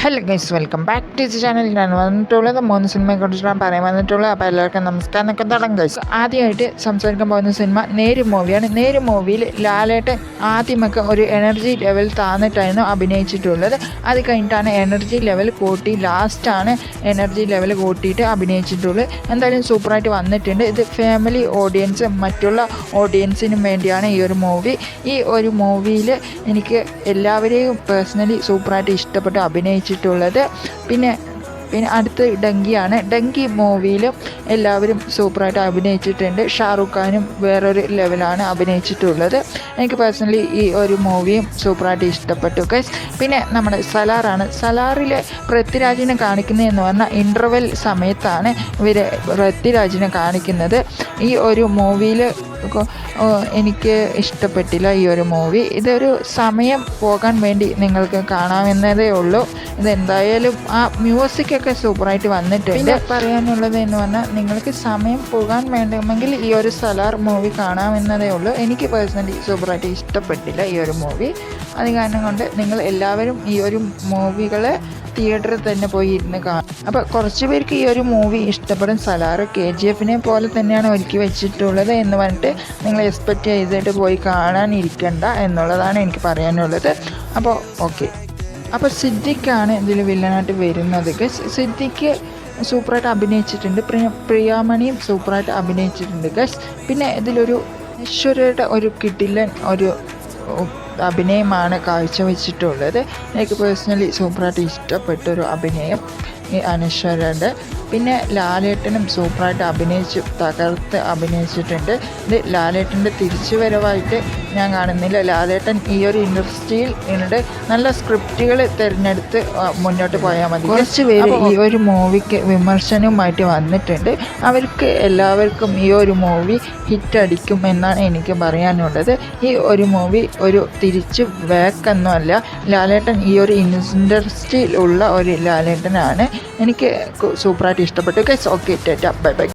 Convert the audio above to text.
Hello guys, welcome back to the channel. ഞാൻ വന്നിട്ടുള്ളത് 3 സിനിമയെക്കുറിച്ചാണ് പറയാൻ വന്നിട്ടുള്ളത്. അപ്പോൾ എല്ലാവർക്കും നമസ്കാരം എന്നൊക്കെ തുടങ്ങും ഗൈസ്. ആദ്യമായിട്ട് സംസാരിക്കാൻ പോകുന്ന സിനിമ നേര് മൂവിയാണ്. നേര് മൂവിയിൽ ലാലേട്ടൻ ആദ്യമൊക്കെ ഒരു എനർജി ലെവൽ താന്നിട്ടായിരുന്നു അഭിനയിച്ചിട്ടുള്ളത്. അത് കഴിഞ്ഞിട്ടാണ് എനർജി ലെവൽ കൂട്ടി, ലാസ്റ്റാണ് എനർജി ലെവൽ കൂട്ടിയിട്ട് അഭിനയിച്ചിട്ടുള്ളത്. എന്തായാലും സൂപ്പറായിട്ട് വന്നിട്ടുണ്ട്. ഇത് ഫാമിലി ഓഡിയൻസ്, മറ്റുള്ള ഓഡിയൻസിനും വേണ്ടിയാണ് ഈ ഒരു മൂവി. ഈ ഒരു മൂവിയിൽ എനിക്ക് എല്ലാവരെയും പേഴ്സണലി സൂപ്പറായിട്ട് ഇഷ്ടപ്പെട്ട് അഭിനയിച്ചിട്ടുള്ളത്. പിന്നെ അടുത്ത് ഡങ്കിയാണ്. ഡങ്കി മൂവിയിലും എല്ലാവരും സൂപ്പറായിട്ട് അഭിനയിച്ചിട്ടുണ്ട്. ഷാറുഖ് ഖാനും വേറൊരു ലെവലാണ് അഭിനയിച്ചിട്ടുള്ളത്. എനിക്ക് പേഴ്സണലി ഈ ഒരു മൂവിയും സൂപ്പറായിട്ട് ഇഷ്ടപ്പെട്ടു ഗൈസ്. പിന്നെ നമ്മുടെ സലാറാണ്. സലാറിലെ പൃഥ്വിരാജിനെ കാണിക്കുന്നതെന്ന് പറഞ്ഞാൽ ഇൻ്റർവെൽ സമയത്താണ് ഇവർ പൃഥ്വിരാജിനെ കാണിക്കുന്നത്. ഈ ഒരു മൂവിയിൽ എനിക്ക് ഇഷ്ടപ്പെട്ടില്ല ഈ ഒരു മൂവി. ഇതൊരു സമയം പോകാൻ വേണ്ടി നിങ്ങൾക്ക് കാണാമെന്നതേ ഉള്ളൂ. ഇതെന്തായാലും ആ മ്യൂസിക്കൊക്കെ സൂപ്പറായിട്ട് വന്നിട്ടുണ്ട്. പിന്നെ പറയാനുള്ളത് എന്ന് പറഞ്ഞാൽ നിങ്ങൾക്ക് സമയം പോകാൻ വേണ്ടുമെങ്കിൽ ഈ ഒരു സലാർ മൂവി കാണാമെന്നതേ ഉള്ളൂ. എനിക്ക് പേഴ്സണലി സൂപ്പറായിട്ട് ഇഷ്ടപ്പെട്ടില്ല ഈ ഒരു മൂവി. അത് കാരണം കൊണ്ട് നിങ്ങൾ എല്ലാവരും ഈ ഒരു മൂവികളെ തിയേറ്ററിൽ തന്നെ പോയി ഇരുന്ന് കാണും. അപ്പോൾ കുറച്ച് പേർക്ക് ഈ ഒരു മൂവി ഇഷ്ടപ്പെടും. സലാർ KGF പോലെ തന്നെയാണ് ഒരുക്കി വെച്ചിട്ടുള്ളത് എന്ന് പറഞ്ഞിട്ട് നിങ്ങൾ എക്സ്പെക്റ്റ് ചെയ്തിട്ട് പോയി കാണാനിരിക്കണ്ട എന്നുള്ളതാണ് എനിക്ക് പറയാനുള്ളത്. അപ്പോൾ ഓക്കെ. അപ്പോൾ സിദ്ദിഖാണ് ഇതിൽ വില്ലനായിട്ട് വരുന്നത്. സിദ്ദിഖ് സൂപ്പറായിട്ട് അഭിനയിച്ചിട്ടുണ്ട്. പ്രിയാമണിയും സൂപ്പറായിട്ട് അഭിനയിച്ചിട്ടുണ്ട് ഗസ്. പിന്നെ ഇതിലൊരു ഈശ്വരയുടെ ഒരു കിടിലൻ ഒരു അഭിനയമാണ് കാഴ്ചവെച്ചിട്ടുള്ളത്. എനിക്ക് പേഴ്സണലി സൂപ്പറായിട്ട് ഇഷ്ടപ്പെട്ടൊരു അഭിനയം ഈ അനശ്വരയുടെ. പിന്നെ ലാലേട്ടനും സൂപ്പറായിട്ട് തകർത്ത് അഭിനയിച്ചിട്ടുണ്ട്. ഇത് ലാലേട്ടൻ്റെ തിരിച്ചുവരവായിട്ട് ഞാൻ കാണുന്നില്ല. ലാലേട്ടൻ ഈ ഒരു ഇൻഡസ്ട്രിയിൽ നല്ല സ്ക്രിപ്റ്റുകൾ തിരഞ്ഞെടുത്ത് മുന്നോട്ട് പോയാൽ മതി. കുറച്ച് പേര് ഈ ഒരു മൂവിക്ക് വിമർശനവുമായിട്ട് വന്നിട്ടുണ്ട്. അവർക്ക് എല്ലാവർക്കും ഈ ഒരു മൂവി ഹിറ്റടിക്കും എന്നാണ് എനിക്ക് പറയാനുള്ളത്. ഈ ഒരു മൂവി ഒരു തിരിച്ച് ബാക്കൊന്നുമല്ല. ലാലേട്ടൻ ഈ ഒരു ഇൻഡസ്ട്രിയിൽ ഉള്ള ഒരു ലാലേട്ടനാണ്. എനിക്ക് സൂപ്പറായിട്ട് ഇഷ്ടപ്പെട്ടു guys. Okay, Tata, bye bye.